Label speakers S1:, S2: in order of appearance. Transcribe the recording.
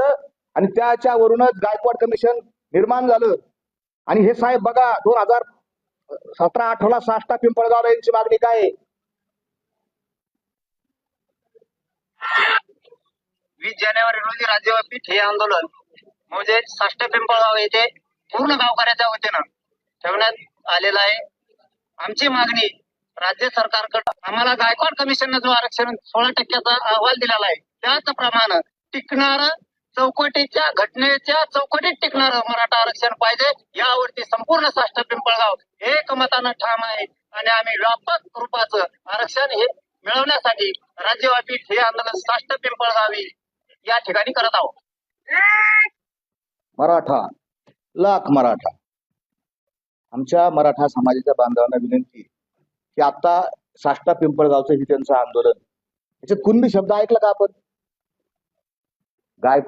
S1: झालं आणि त्याच्यावरूनच गायकवाड कमिशन निर्माण झालं. आणि हे साहेब बघा 2017-18 साष्टा पिंपळगाव यांची मागणी काय आहे?
S2: 20 जानेवारी रोजी राज्यव्यापी ठिय्या आंदोलन म्हणजे साष्टा पिंपळगाव येथे पूर्ण गावकऱ्याच्या वतीनं ठेवण्यात आलेला आहे. आमची मागणी राज्य सरकारकडे, आम्हाला गायकवाड कमिशननं जो आरक्षण 16% अहवाल दिलेला आहे त्याचप्रमाणे टिकणार चौकटीच्या घटनेच्या चौकटीत टिकणारं मराठा आरक्षण पाहिजे. यावरती संपूर्ण साष्टा पिंपळगाव एकमतानं ठाम आहे आणि आम्ही व्यापक रूपाचं आरक्षण हे मिळवण्यासाठी राज्यव्यापी ठिय्या आंदोलन साष्टा पिंपळगावी या ठिकाणी करत आहोत.
S1: मराठा लाख मराठा, आमच्या मराठा समाजाच्या बांधवांना विनंती की आता साष्टा पिंपळगावचं ही त्यांचं आंदोलन, याच्यात कुणबी शब्द ऐकला का आपण? गायकवाड